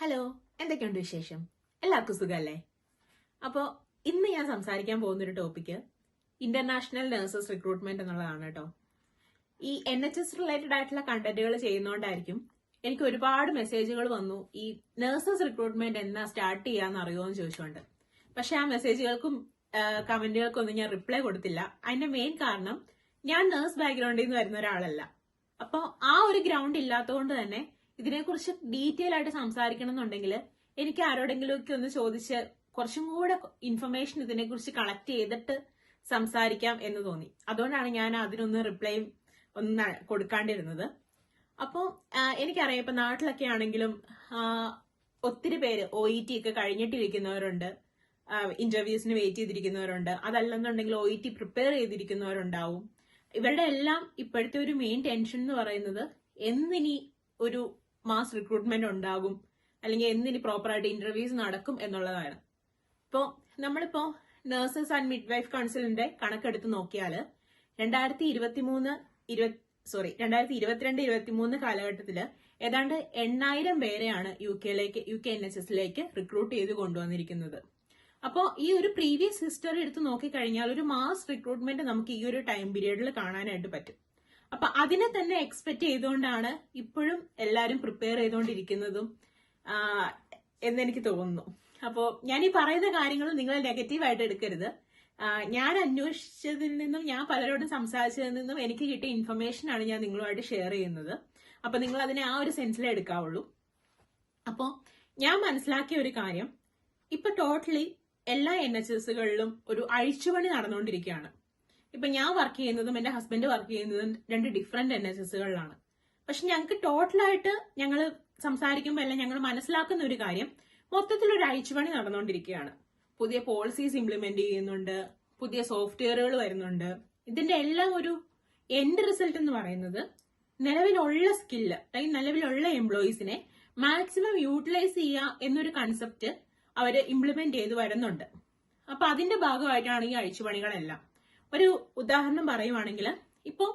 Hello, എന്തൊക്കെയുണ്ട് വിശേഷം? എല്ലാവർക്കും സുഖമല്ലേ? അപ്പോൾ ഇന്ന് ഞാൻ സംസാരിക്കാൻ പോകുന്ന ഒരു ടോപ്പിക്ക് ഇന്റർനാഷണൽ നഴ്സസ് റിക്രൂട്ട്മെന്റ് എന്നുള്ളതാണ് കേട്ടോ. ഈ NHS റിലേറ്റഡ് ആയിട്ടുള്ള കണ്ടന്റുകൾ ചെയ്യുന്നോണ്ടായിരിക്കും എനിക്ക് ഒരുപാട് മെസ്സേജുകൾ വന്നു ഈ നഴ്സസ് റിക്രൂട്ട്മെന്റ് എന്നാ സ്റ്റാർട്ട് ചെയ്യാന്ന് അറിയുമോന്ന് ചോദിച്ചുകൊണ്ട്. പക്ഷെ ആ മെസ്സേജുകൾക്കും കമന്റുകൾക്കും ഒന്നും ഞാൻ റിപ്ലൈ കൊടുത്തില്ല. അതിന്റെ മെയിൻ കാരണം ഞാൻ നഴ്സ് ബാക്ക്ഗ്രൗണ്ടിൽ നിന്ന് വരുന്ന ഒരാളല്ല. അപ്പോൾ ആ ഒരു ഗ്രൗണ്ട് ഇല്ലാത്തതുകൊണ്ട് തന്നെ ഇതിനെക്കുറിച്ച് ഡീറ്റെയിൽ ആയിട്ട് സംസാരിക്കണം എന്നുണ്ടെങ്കിൽ എനിക്ക് ആരോടെങ്കിലും ഒക്കെ ഒന്ന് ചോദിച്ച് കുറച്ചും കൂടെ ഇൻഫർമേഷൻ ഇതിനെക്കുറിച്ച് കളക്ട് ചെയ്തിട്ട് സംസാരിക്കാം എന്ന് തോന്നി. അതുകൊണ്ടാണ് ഞാൻ അതിനൊന്ന് റിപ്ലൈ ഒന്ന് കൊടുക്കാണ്ടിരുന്നത്. അപ്പോൾ എനിക്കറിയാം ഇപ്പൊ നാട്ടിലൊക്കെ ആണെങ്കിലും ഒത്തിരി പേര് OET ഒക്കെ കഴിഞ്ഞിട്ടിരിക്കുന്നവരുണ്ട്, ഇന്റർവ്യൂസിന് വെയിറ്റ് ചെയ്തിരിക്കുന്നവരുണ്ട്, അതല്ലെന്നുണ്ടെങ്കിൽ OET പ്രിപ്പയർ ചെയ്തിരിക്കുന്നവരുണ്ടാവും. ഇവരുടെ എല്ലാം ഇപ്പോഴത്തെ ഒരു മെയിൻ ടെൻഷൻ എന്ന് പറയുന്നത് എന്നിനി ഒരു മാസ് റിക്രൂട്ട്മെന്റ് ഉണ്ടാകും, അല്ലെങ്കിൽ എന്നിനി പ്രോപ്പറായിട്ട് ഇന്റർവ്യൂസ് നടക്കും എന്നുള്ളതാണ്. ഇപ്പോൾ നമ്മളിപ്പോ നഴ്സസ് ആൻഡ് മിഡ് വൈഫ് കൗൺസിലിന്റെ കണക്കെടുത്ത് നോക്കിയാല് 2022-23 കാലഘട്ടത്തില് ഏതാണ്ട് 8,000 പേരെയാണ് UK NHSലേക്ക് റിക്രൂട്ട് ചെയ്ത് കൊണ്ടുവന്നിരിക്കുന്നത്. അപ്പോൾ ഈ ഒരു പ്രീവിയസ് ഹിസ്റ്ററി എടുത്ത് നോക്കിക്കഴിഞ്ഞാൽ ഒരു മാസ് റിക്രൂട്ട്മെന്റ് നമുക്ക് ഈ ഒരു ടൈം പീരീഡിൽ കാണാനായിട്ട് പറ്റും. അപ്പൊ അതിനെ തന്നെ എക്സ്പെക്ട് ചെയ്തുകൊണ്ടാണ് ഇപ്പോഴും എല്ലാരും പ്രിപ്പയർ ചെയ്തുകൊണ്ടിരിക്കുന്നതും എന്നെനിക്ക് തോന്നുന്നു. അപ്പോൾ ഞാൻ ഈ പറയുന്ന കാര്യങ്ങൾ നിങ്ങൾ നെഗറ്റീവായിട്ട് എടുക്കരുത്. ഞാൻ അന്വേഷിച്ചതിൽ നിന്നും ഞാൻ പലരോടും സംസാരിച്ചതിൽ നിന്നും എനിക്ക് കിട്ടിയ ഇൻഫർമേഷൻ ആണ് ഞാൻ നിങ്ങളുമായിട്ട് ഷെയർ ചെയ്യുന്നത്. അപ്പൊ നിങ്ങൾ അതിനെ ആ ഒരു സെൻസിലേ എടുക്കാവുള്ളൂ. അപ്പോൾ ഞാൻ മനസ്സിലാക്കിയ ഒരു കാര്യം, ഇപ്പൊ ടോട്ടലി എല്ലാ NHSകളിലും ഒരു അഴിച്ചുപണി നടന്നുകൊണ്ടിരിക്കുകയാണ്. ഇപ്പൊ ഞാൻ വർക്ക് ചെയ്യുന്നതും എന്റെ ഹസ്ബൻഡ് വർക്ക് ചെയ്യുന്നതും 2 ഡിഫറെന്റ് NHSകളിലാണ്. പക്ഷെ ഞങ്ങൾക്ക് ടോട്ടലായിട്ട് ഞങ്ങൾ സംസാരിക്കുമ്പോൾ എല്ലാം ഞങ്ങൾ മനസ്സിലാക്കുന്ന ഒരു കാര്യം, മൊത്തത്തിലൊരു അഴിച്ചുപണി നടന്നുകൊണ്ടിരിക്കുകയാണ്. പുതിയ പോളിസീസ് ഇംപ്ലിമെന്റ് ചെയ്യുന്നുണ്ട്, പുതിയ സോഫ്റ്റ്വെയറുകൾ വരുന്നുണ്ട്. ഇതിന്റെ എല്ലാം ഒരു എൻഡ് റിസൾട്ട് എന്ന് പറയുന്നത് നിലവിലുള്ള സ്കില്ല് അല്ലെങ്കിൽ നിലവിലുള്ള എംപ്ലോയീസിനെ മാക്സിമം യൂട്ടിലൈസ് ചെയ്യുക എന്നൊരു കൺസെപ്റ്റ് അവര് ഇംപ്ലിമെന്റ് ചെയ്ത് വരുന്നുണ്ട്. അപ്പൊ അതിന്റെ ഭാഗമായിട്ടാണ് ഈ അഴിച്ചുപണികളെല്ലാം. ഒരു ഉദാഹരണം പറയുവാണെങ്കിൽ, ഇപ്പോ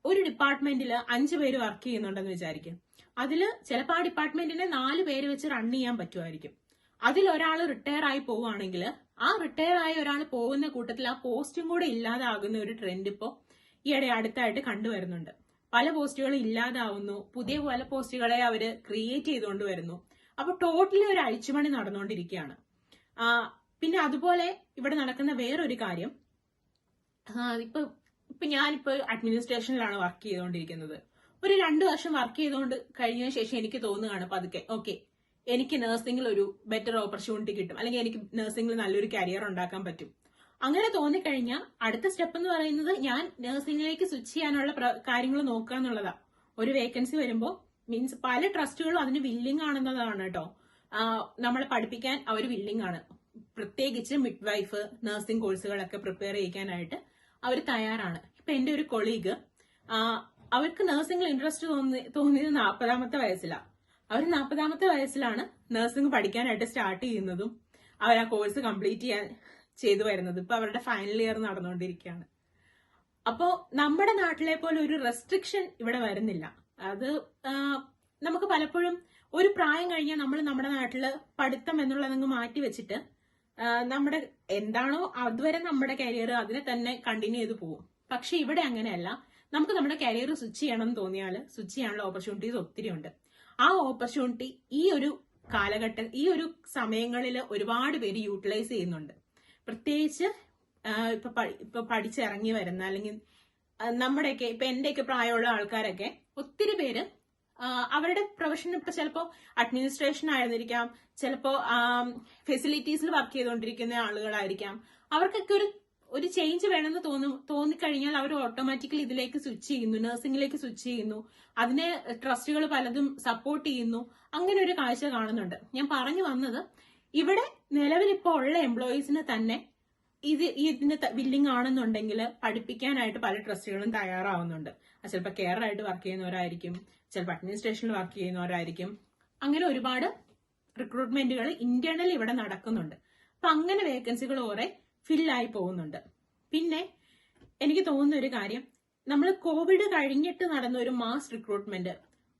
ഒരു ഡിപ്പാർട്ട്മെന്റിൽ 5 പേര് വർക്ക് ചെയ്യുന്നുണ്ടെന്ന് വിചാരിക്കും. അതിൽ ചിലപ്പോൾ ആ ഡിപ്പാർട്ട്മെന്റിനെ 4 പേര് വെച്ച് റൺ ചെയ്യാൻ പറ്റുമായിരിക്കും. അതിൽ ഒരാൾ റിട്ടയർ ആയി പോവുകയാണെങ്കിൽ ആ റിട്ടയർ ആയ ഒരാൾ പോകുന്ന കൂട്ടത്തിൽ ആ പോസ്റ്റും കൂടെ ഇല്ലാതാകുന്ന ഒരു ട്രെൻഡ് ഇപ്പോൾ ഈയിടെ അടുത്തായിട്ട് കണ്ടുവരുന്നുണ്ട്. പല പോസ്റ്റുകളും ഇല്ലാതാവുന്നു, പുതിയ പല പോസ്റ്റുകളെ അവര് ക്രിയേറ്റ് ചെയ്തുകൊണ്ട് വരുന്നു. അപ്പൊ ടോട്ടലി ഒരു അഴിച്ചുപണി നടന്നുകൊണ്ടിരിക്കുകയാണ്. പിന്നെ അതുപോലെ ഇവിടെ നടക്കുന്ന വേറൊരു കാര്യം, ഇപ്പൊ ഞാനിപ്പോ അഡ്മിനിസ്ട്രേഷനിലാണ് വർക്ക് ചെയ്തുകൊണ്ടിരിക്കുന്നത്. ഒരു 2 വർഷം വർക്ക് ചെയ്തുകൊണ്ട് കഴിഞ്ഞതിന് ശേഷം എനിക്ക് തോന്നുകയാണ് പതുക്കെ ഓക്കെ, എനിക്ക് നഴ്സിംഗിൽ ഒരു ബെറ്റർ ഓപ്പർച്യൂണിറ്റി കിട്ടും, അല്ലെങ്കിൽ എനിക്ക് നഴ്സിംഗിൽ നല്ലൊരു കരിയർ ഉണ്ടാക്കാൻ പറ്റും. അങ്ങനെ തോന്നിക്കഴിഞ്ഞാൽ അടുത്ത സ്റ്റെപ്പ് എന്ന് പറയുന്നത് ഞാൻ നഴ്സിംഗിലേക്ക് സ്വിച്ച് ചെയ്യാനുള്ള കാര്യങ്ങൾ നോക്കുക എന്നുള്ളതാ. ഒരു വേക്കൻസി വരുമ്പോൾ മീൻസ് പല ട്രസ്റ്റുകളും അതിന് വില്ലിംഗ് ആണെന്നതാണ് കേട്ടോ. നമ്മളെ പഠിപ്പിക്കാൻ അവർ വില്ലിംഗ് ആണ്. പ്രത്യേകിച്ച് മിഡ് വൈഫ് നഴ്സിംഗ് കോഴ്സുകളൊക്കെ പ്രിപ്പയർ ചെയ്യിക്കാനായിട്ട് അവർ തയ്യാറാണ്. ഇപ്പൊ എന്റെ ഒരു കൊളീഗ്, അവർക്ക് നഴ്സിംഗിൽ ഇൻട്രസ്റ്റ് തോന്നിയത് 40-ാമത്തെ വയസ്സിലാണ്. അവർ 40-ാമത്തെ വയസ്സിലാണ് നഴ്സിംഗ് പഠിക്കാനായിട്ട് സ്റ്റാർട്ട് ചെയ്യുന്നതും അവർ ആ കോഴ്സ് കംപ്ലീറ്റ് ചെയ്തു വരുന്നത്. ഇപ്പൊ അവരുടെ ഫൈനൽ ഇയർ നടന്നുകൊണ്ടിരിക്കുകയാണ്. അപ്പോ നമ്മുടെ നാട്ടിലെ പോലെ ഒരു റെസ്ട്രിക്ഷൻ ഇവിടെ വരുന്നില്ല. അത് നമുക്ക് പലപ്പോഴും ഒരു പ്രായം കഴിഞ്ഞാൽ നമ്മൾ നമ്മുടെ നാട്ടില് പഠിത്തം എന്നുള്ളതങ്ങ് മാറ്റി വെച്ചിട്ട് നമ്മുടെ എന്താണോ അതുവരെ നമ്മുടെ കരിയർ അതിനെ തന്നെ കണ്ടിന്യൂ ചെയ്ത് പോകും. പക്ഷെ ഇവിടെ അങ്ങനെയല്ല. നമുക്ക് നമ്മുടെ കരിയർ സ്വിച്ച് ചെയ്യണം എന്ന് തോന്നിയാൽ സ്വിച്ച് ചെയ്യാനുള്ള ഓപ്പർച്യൂണിറ്റീസ് ഒത്തിരി ഉണ്ട്. ആ ഓപ്പർച്യൂണിറ്റി ഈ ഒരു കാലഘട്ടം, ഈ ഒരു സമയങ്ങളിൽ ഒരുപാട് പേര് യൂട്ടിലൈസ് ചെയ്യുന്നുണ്ട്. പ്രത്യേകിച്ച് ഇപ്പൊ പഠിച്ചിറങ്ങി വരുന്ന അല്ലെങ്കിൽ നമ്മുടെയൊക്കെ ഇപ്പൊ എന്റെയൊക്കെ പ്രായമുള്ള ആൾക്കാരൊക്കെ ഒത്തിരി പേര് അവരുടെ പ്രൊഫഷൻ ഇപ്പൊ ചിലപ്പോ അഡ്മിനിസ്ട്രേഷൻ ആയിരുന്നിരിക്കാം, ചിലപ്പോ ഫെസിലിറ്റീസിൽ വർക്ക് ചെയ്തുകൊണ്ടിരിക്കുന്ന ആളുകളായിരിക്കാം. അവർക്കൊക്കെ ഒരു ചേഞ്ച് വേണമെന്ന് തോന്നിക്കഴിഞ്ഞാൽ അവർ ഓട്ടോമാറ്റിക്കലി ഇതിലേക്ക് സ്വിച്ച് ചെയ്യുന്നു, നഴ്സിംഗിലേക്ക് സ്വിച്ച് ചെയ്യുന്നു. അതിനെ ട്രസ്റ്റുകൾ പലതും സപ്പോർട്ട് ചെയ്യുന്നു. അങ്ങനെ ഒരു കാഴ്ച കാണുന്നുണ്ട്. ഞാൻ പറഞ്ഞു വന്നത്, ഇവിടെ നിലവിലിപ്പോ ഉള്ള എംപ്ലോയീസിന് തന്നെ ഇതിന് വില്ലിംഗ് ആണെന്നുണ്ടെങ്കിൽ പഠിപ്പിക്കാനായിട്ട് പല ട്രസ്റ്റുകളും തയ്യാറാവുന്നുണ്ട്. ചിലപ്പോൾ കെയറായിട്ട് വർക്ക് ചെയ്യുന്നവരായിരിക്കും, ചിലപ്പോൾ അഡ്മിനിസ്ട്രേഷനിൽ വർക്ക് ചെയ്യുന്നവരായിരിക്കും. അങ്ങനെ ഒരുപാട് റിക്രൂട്ട്മെന്റുകൾ ഇന്റേണലി ഇവിടെ നടക്കുന്നുണ്ട്. അപ്പൊ അങ്ങനെ വേക്കൻസികൾ കുറെ ഫില്ലായി പോകുന്നുണ്ട്. പിന്നെ എനിക്ക് തോന്നുന്ന ഒരു കാര്യം, നമ്മൾ കോവിഡ് കഴിഞ്ഞിട്ട് നടന്ന ഒരു മാസ് റിക്രൂട്ട്മെന്റ്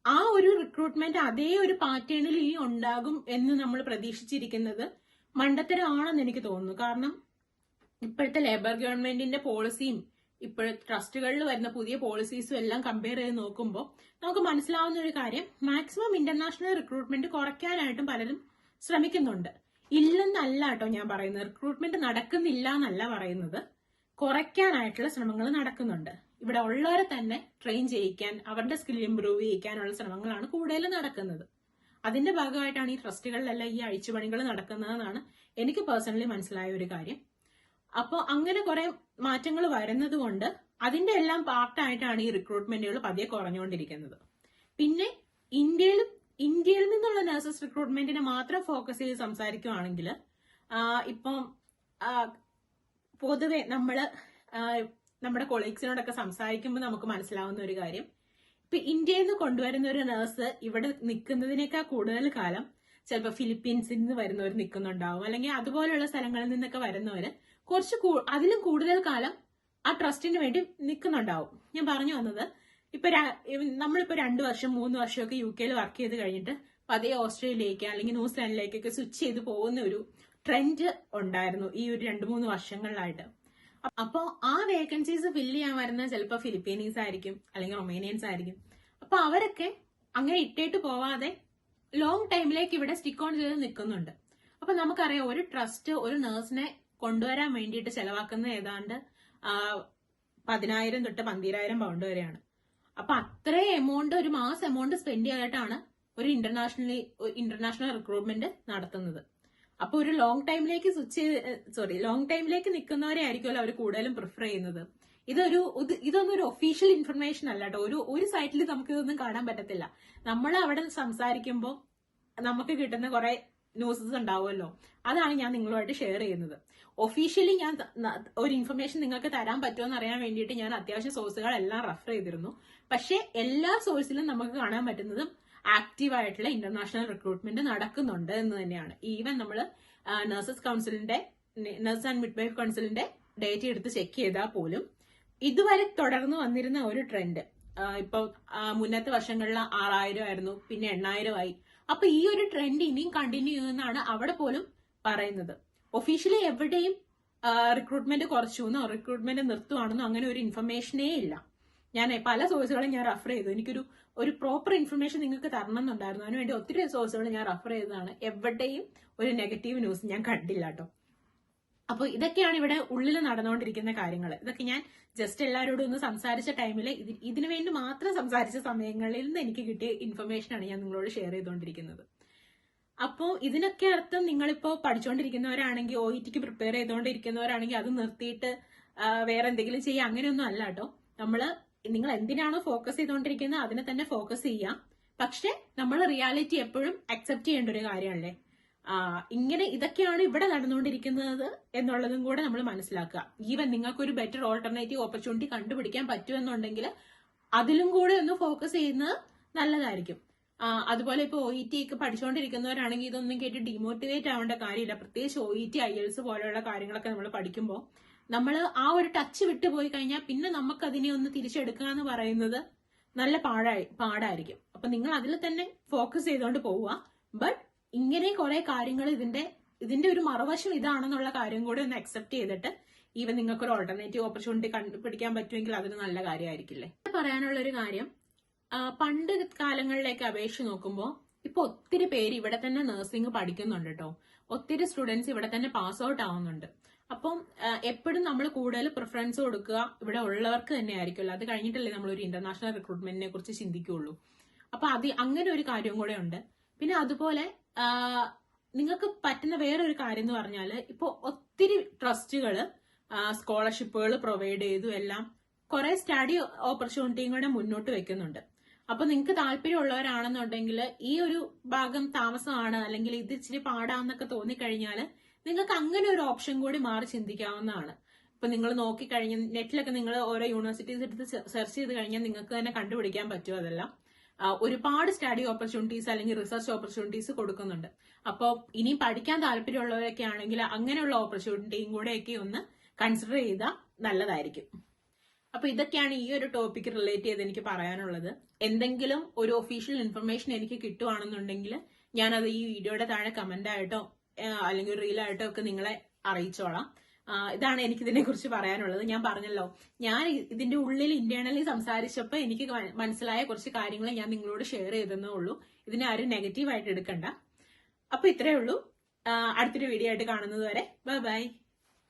ആ ഒരു റിക്രൂട്ട്മെന്റ് അതേ ഒരു പാറ്റേണിൽ ഇനി ഉണ്ടാകും എന്ന് നമ്മൾ പ്രതീക്ഷിച്ചിരിക്കുന്നത് മണ്ടത്തരമാണെന്ന് എനിക്ക് തോന്നുന്നു. കാരണം ഇപ്പോഴത്തെ ലേബർ ഗവൺമെന്റിന്റെ പോളിസിയും ഇപ്പോഴത്തെ ട്രസ്റ്റുകളിൽ വരുന്ന പുതിയ പോളിസീസും എല്ലാം കമ്പയർ ചെയ്ത് നോക്കുമ്പോൾ നമുക്ക് മനസ്സിലാവുന്ന ഒരു കാര്യം, മാക്സിമം ഇന്റർനാഷണൽ റിക്രൂട്ട്മെന്റ് കുറയ്ക്കാനായിട്ടും പലരും ശ്രമിക്കുന്നുണ്ട്. ഇല്ലെന്നല്ല കേട്ടോ ഞാൻ പറയുന്നത്, റിക്രൂട്ട്മെന്റ് നടക്കുന്നില്ല എന്നല്ല പറയുന്നത്, കുറയ്ക്കാനായിട്ടുള്ള ശ്രമങ്ങൾ നടക്കുന്നുണ്ട്. ഇവിടെ ഉള്ളവരെ തന്നെ ട്രെയിൻ ചെയ്യിക്കാൻ, അവരുടെ സ്കിൽ ഇംപ്രൂവ് ചെയ്യിക്കാനുള്ള ശ്രമങ്ങളാണ് കൂടുതൽ നടക്കുന്നത്. അതിന്റെ ഭാഗമായിട്ടാണ് ഈ ട്രസ്റ്റുകളിലെല്ലാം ഈ അഴിച്ചുപണികൾ നടക്കുന്നതെന്നാണ് എനിക്ക് പേഴ്സണലി മനസ്സിലായ ഒരു കാര്യം. അപ്പോൾ അങ്ങനെ കുറെ മാറ്റങ്ങൾ വരുന്നത് കൊണ്ട് അതിന്റെ എല്ലാം പാർട്ടായിട്ടാണ് ഈ റിക്രൂട്ട്മെന്റുകൾ പതിയെ കുറഞ്ഞുകൊണ്ടിരിക്കുന്നത്. പിന്നെ ഇന്ത്യയിൽ നിന്നുള്ള നഴ്സസ് റിക്രൂട്ട്മെന്റിനെ മാത്രം ഫോക്കസ് ചെയ്ത് സംസാരിക്കുകയാണെങ്കിൽ ഇപ്പം പൊതുവെ നമ്മുടെ കൊളീഗ്സിനോടൊക്കെ സംസാരിക്കുമ്പോൾ നമുക്ക് മനസ്സിലാവുന്ന ഒരു കാര്യം, ഇപ്പൊ ഇന്ത്യയിൽ നിന്ന് കൊണ്ടുവരുന്ന ഒരു നഴ്സ് ഇവിടെ നിൽക്കുന്നതിനേക്കാൾ കൂടുതൽ കാലം ചിലപ്പോൾ ഫിലിപ്പീൻസിൽ നിന്ന് വരുന്നവർ നിൽക്കുന്നുണ്ടാവും, അല്ലെങ്കിൽ അതുപോലെയുള്ള സ്ഥലങ്ങളിൽ നിന്നൊക്കെ വരുന്നവര് അതിലും കൂടുതൽ കാലം ആ ട്രസ്റ്റിന് വേണ്ടി നിൽക്കുന്നുണ്ടാവും. ഞാൻ പറഞ്ഞു വന്നത്, നമ്മളിപ്പോ 2 വർഷം 3 വർഷമൊക്കെ UK വർക്ക് ചെയ്ത് കഴിഞ്ഞിട്ട് പതിയെ ഓസ്ട്രേലിയയിലേക്ക് അല്ലെങ്കിൽ ന്യൂസിലാൻഡിലേക്കൊക്കെ സ്വിച്ച് ചെയ്ത് പോകുന്ന ഒരു ട്രെൻഡ് ഉണ്ടായിരുന്നു ഈ ഒരു 2-3 വർഷങ്ങളിലായിട്ട്. അപ്പോൾ ആ വേക്കൻസീസ് ഫില്ല് ചെയ്യാൻ വരുന്ന ചിലപ്പോൾ ഫിലിപ്പീനീസ് ആയിരിക്കും, അല്ലെങ്കിൽ റൊമേനിയൻസ് ആയിരിക്കും. അപ്പൊ അവരൊക്കെ അങ്ങനെ ഇട്ടേട്ട് പോവാതെ ലോങ് ടൈമിലേക്ക് ഇവിടെ സ്റ്റിക്ക് ഓൺ ചെയ്ത് നിൽക്കുന്നുണ്ട്. അപ്പൊ നമുക്കറിയാം, ഒരു ട്രസ്റ്റ് ഒരു നഴ്സിനെ കൊണ്ടുവരാൻ വേണ്ടിയിട്ട് ചെലവാക്കുന്നത് ഏതാണ്ട് 10,000 തൊട്ട് 12,000 പൗണ്ട് വരെയാണ്. അപ്പൊ അത്രയും എമൗണ്ട്, ഒരു മാസം എമൗണ്ട് സ്പെൻഡ് ചെയ്തിട്ടാണ് ഒരു ഇന്റർനാഷണൽ റിക്രൂട്ട്മെന്റ് നടത്തുന്നത്. അപ്പൊ ഒരു ലോങ് ടൈമിലേക്ക് നിൽക്കുന്നവരെ ആയിരിക്കുമല്ലോ അവർ കൂടുതലും പ്രിഫർ ചെയ്യുന്നത്. ഇതൊന്നും ഒരു ഒഫീഷ്യൽ ഇൻഫർമേഷൻ അല്ല കേട്ടോ. ഒരു സൈറ്റിൽ നമുക്ക് ഇതൊന്നും കാണാൻ പറ്റത്തില്ല. നമ്മൾ അവിടെ സംസാരിക്കുമ്പോൾ നമുക്ക് കിട്ടുന്ന കുറെ ന്യൂസസ് ഉണ്ടാവുമല്ലോ, അതാണ് ഞാൻ നിങ്ങളുമായിട്ട് ഷെയർ ചെയ്യുന്നത്. ഒഫീഷ്യലി ഞാൻ ഒരു ഇൻഫർമേഷൻ നിങ്ങൾക്ക് തരാൻ പറ്റുമോ എന്ന് അറിയാൻ വേണ്ടിയിട്ട് ഞാൻ അത്യാവശ്യ സോഴ്സുകളെല്ലാം റെഫർ ചെയ്തിരുന്നു. പക്ഷെ എല്ലാ സോഴ്സിലും നമുക്ക് കാണാൻ പറ്റുന്നതും ആക്റ്റീവ് ആയിട്ടുള്ള ഇന്റർനാഷണൽ റിക്രൂട്ട്മെന്റ് നടക്കുന്നുണ്ട് എന്ന് തന്നെയാണ്. ഈവൻ നമ്മൾ നഴ്സസ് ആൻഡ് മിഡ്വൈഫ് കൗൺസിലിന്റെ ഡേറ്റ എടുത്ത് ചെക്ക് ചെയ്താൽ പോലും ഇതുവരെ തുടർന്ന് വന്നിരുന്ന ഒരു ട്രെൻഡ്, ഇപ്പൊ മുന്നത്തെ വർഷങ്ങളിൽ 6,000 ആയിരുന്നു, പിന്നെ 8,000 ആയി. അപ്പൊ ഈ ഒരു ട്രെൻഡ് ഇനിയും കണ്ടിന്യൂ ചെയ്യുമെന്നാണ് അവിടെ പോലും പറയുന്നത്. ഒഫീഷ്യലി എവിടെയും റിക്രൂട്ട്മെന്റ് കുറച്ചുവെന്നോ റിക്രൂട്ട്മെന്റ് നിർത്തുവാണെന്നോ അങ്ങനെ ഒരു ഇൻഫർമേഷനേ ഇല്ല. ഞാൻ പല സോഴ്സുകളും ഞാൻ റെഫർ ചെയ്തു. എനിക്കൊരു പ്രോപ്പർ ഇൻഫർമേഷൻ നിങ്ങൾക്ക് തരണം എന്നുണ്ടായിരുന്നു. അതിനുവേണ്ടി ഒത്തിരി സോഴ്സുകൾ ഞാൻ റെഫർ ചെയ്തതാണ്. എവിടെയും ഒരു നെഗറ്റീവ് ന്യൂസ് ഞാൻ കണ്ടില്ല കേട്ടോ. അപ്പൊ ഇതൊക്കെയാണ് ഇവിടെ ഉള്ളിൽ നടന്നുകൊണ്ടിരിക്കുന്ന കാര്യങ്ങൾ. ഇതൊക്കെ ഞാൻ ജസ്റ്റ് എല്ലാവരോടും ഒന്ന് സംസാരിച്ച ടൈമിൽ ഇതിനു വേണ്ടി മാത്രം സംസാരിച്ച സമയങ്ങളിൽ നിന്ന് എനിക്ക് കിട്ടിയ ഇൻഫർമേഷനാണ് ഞാൻ നിങ്ങളോട് ഷെയർ ചെയ്തുകൊണ്ടിരിക്കുന്നത്. അപ്പോൾ ഇതിനൊക്കെ അർത്ഥം നിങ്ങളിപ്പോ പഠിച്ചുകൊണ്ടിരിക്കുന്നവരാണെങ്കിൽ, OETക്ക് പ്രിപ്പയർ ചെയ്തുകൊണ്ടിരിക്കുന്നവരാണെങ്കിൽ അത് നിർത്തിയിട്ട് വേറെ എന്തെങ്കിലും ചെയ്യുക, അങ്ങനെയൊന്നും അല്ല കേട്ടോ. നിങ്ങൾ എന്തിനാണോ ഫോക്കസ് ചെയ്തുകൊണ്ടിരിക്കുന്നത് അതിനെ തന്നെ ഫോക്കസ് ചെയ്യാം. പക്ഷെ നമ്മൾ റിയാലിറ്റി എപ്പോഴും അക്സെപ്റ്റ് ചെയ്യേണ്ട ഒരു കാര്യമല്ലേ. ഇതൊക്കെയാണ് ഇവിടെ നടന്നുകൊണ്ടിരിക്കുന്നത് എന്നുള്ളതും കൂടെ നമ്മൾ മനസ്സിലാക്കുക. ഈവൻ നിങ്ങൾക്കൊരു ബെറ്റർ ഓൾട്ടർനേറ്റീവ് ഓപ്പർച്യൂണിറ്റി കണ്ടുപിടിക്കാൻ പറ്റുമെന്നുണ്ടെങ്കിൽ അതിലും കൂടെ ഒന്ന് ഫോക്കസ് ചെയ്യുന്നത് നല്ലതായിരിക്കും. അതുപോലെ ഇപ്പോൾ OET ഒക്കെ പഠിച്ചുകൊണ്ടിരിക്കുന്നവരാണെങ്കിൽ ഇതൊന്നും കേട്ട് ഡിമോട്ടിവേറ്റ് ആവേണ്ട കാര്യമില്ല. പ്രത്യേകിച്ച് OET IELTS പോലെയുള്ള കാര്യങ്ങളൊക്കെ നമ്മൾ പഠിക്കുമ്പോൾ നമ്മൾ ആ ഒരു ടച്ച് വിട്ടുപോയി കഴിഞ്ഞാൽ പിന്നെ നമുക്ക് അതിനെ ഒന്ന് തിരിച്ചെടുക്കുക എന്ന് പറയുന്നത് നല്ല പാടായിരിക്കും. അപ്പൊ നിങ്ങൾ അതിൽ തന്നെ ഫോക്കസ് ചെയ്തുകൊണ്ട് പോവുക. ബട്ട് ഇങ്ങനെ കുറെ കാര്യങ്ങൾ ഇതിന്റെ ഒരു മറുവശം ഇതാണെന്നുള്ള കാര്യം കൂടി ഒന്ന് അക്സെപ്റ്റ് ചെയ്തിട്ട് ഈവൻ നിങ്ങൾക്ക് ഒരു ഓൾട്ടർനേറ്റീവ് ഓപ്പർച്യൂണിറ്റി കണ്ടുപിടിക്കാൻ പറ്റുമെങ്കിൽ അതൊരു നല്ല കാര്യമായിരിക്കില്ലേ. പറയാനുള്ള ഒരു കാര്യം, പണ്ട് കാലങ്ങളിലേക്ക് അപേക്ഷിച്ച് നോക്കുമ്പോൾ ഇപ്പൊ ഒത്തിരി പേര് ഇവിടെ തന്നെ നഴ്സിംഗ് പഠിക്കുന്നുണ്ട് കേട്ടോ. ഒത്തിരി സ്റ്റുഡൻസ് ഇവിടെ തന്നെ പാസ് ഔട്ട് ആവുന്നുണ്ട്. അപ്പം എപ്പോഴും നമ്മൾ കൂടുതൽ പ്രിഫറൻസ് കൊടുക്കുക ഇവിടെ ഉള്ളവർക്ക് തന്നെ ആയിരിക്കുമല്ലോ. അത് കഴിഞ്ഞിട്ടല്ലേ നമ്മൾ ഒരു ഇന്റർനാഷണൽ റിക്രൂട്ട്മെന്റിനെ കുറിച്ച് ചിന്തിക്കുള്ളൂ. അപ്പൊ അങ്ങനെ ഒരു കാര്യം കൂടെ ഉണ്ട്. പിന്നെ അതുപോലെ നിങ്ങൾക്ക് പറ്റുന്ന വേറൊരു കാര്യം എന്ന് പറഞ്ഞാൽ, ഇപ്പൊ ഒത്തിരി ട്രസ്റ്റുകൾ സ്കോളർഷിപ്പുകൾ പ്രൊവൈഡ് ചെയ്തു എല്ലാം കുറെ സ്റ്റഡി ഓപ്പർച്യൂണിറ്റിയും കൂടെ മുന്നോട്ട് വെക്കുന്നുണ്ട്. അപ്പൊ നിങ്ങൾക്ക് താല്പര്യമുള്ളവരാണെന്നുണ്ടെങ്കിൽ ഈ ഒരു ഭാഗം താമസമാണ് അല്ലെങ്കിൽ ഇത് ഇച്ചിരി പാടാന്നൊക്കെ തോന്നിക്കഴിഞ്ഞാൽ നിങ്ങൾക്ക് അങ്ങനെ ഒരു ഓപ്ഷൻ കൂടി മാറി ചിന്തിക്കാവുന്നതാണ്. ഇപ്പൊ നിങ്ങൾ നോക്കിക്കഴിഞ്ഞ നെറ്റിലൊക്കെ നിങ്ങൾ ഓരോ യൂണിവേഴ്സിറ്റീസ് എടുത്ത് സെർച്ച് ചെയ്ത് കഴിഞ്ഞാൽ നിങ്ങൾക്ക് തന്നെ കണ്ടുപിടിക്കാൻ പറ്റും. അതെല്ലാം ഒരുപാട് സ്റ്റഡി ഓപ്പർച്യൂണിറ്റീസ് അല്ലെങ്കിൽ റിസർച്ച് ഓപ്പർച്യൂണിറ്റീസ് കൊടുക്കുന്നുണ്ട്. അപ്പോൾ ഇനിയും പഠിക്കാൻ താല്പര്യമുള്ളവരൊക്കെ ആണെങ്കിൽ അങ്ങനെയുള്ള ഓപ്പർച്യൂണിറ്റിയും കൂടെയൊക്കെ ഒന്ന് കൺസിഡർ ചെയ്താൽ നല്ലതായിരിക്കും. അപ്പൊ ഇതൊക്കെയാണ് ഈ ഒരു ടോപ്പിക് റിലേറ്റ് ചെയ്ത് എനിക്ക് പറയാനുള്ളത്. എന്തെങ്കിലും ഒരു ഒഫീഷ്യൽ ഇൻഫർമേഷൻ എനിക്ക് കിട്ടുവാണെന്നുണ്ടെങ്കിൽ ഞാനത് ഈ വീഡിയോയുടെ താഴെ കമന്റ് ആയിട്ടോ അല്ലെങ്കിൽ റീലായിട്ടോ ഒക്കെ നിങ്ങളെ അറിയിച്ചോളാം. ഇതാണ് എനിക്ക് ഇതിനെ കുറിച്ച് പറയാനുള്ളത്. ഞാൻ പറഞ്ഞല്ലോ, ഞാൻ ഇതിന്റെ ഉള്ളിൽ ഇന്റേണലി സംസാരിച്ചപ്പോൾ എനിക്ക് മനസ്സിലായ കുറച്ച് കാര്യങ്ങൾ ഞാൻ നിങ്ങളോട് ഷെയർ ചെയ്തെന്നേ ഉള്ളൂ. ഇതിനെ ആരും നെഗറ്റീവായിട്ട് എടുക്കണ്ട. അപ്പൊ ഇത്രയേ ഉള്ളൂ. അടുത്തൊരു വീഡിയോ ആയിട്ട് കാണുന്നത് വരെ ബൈ ബൈ.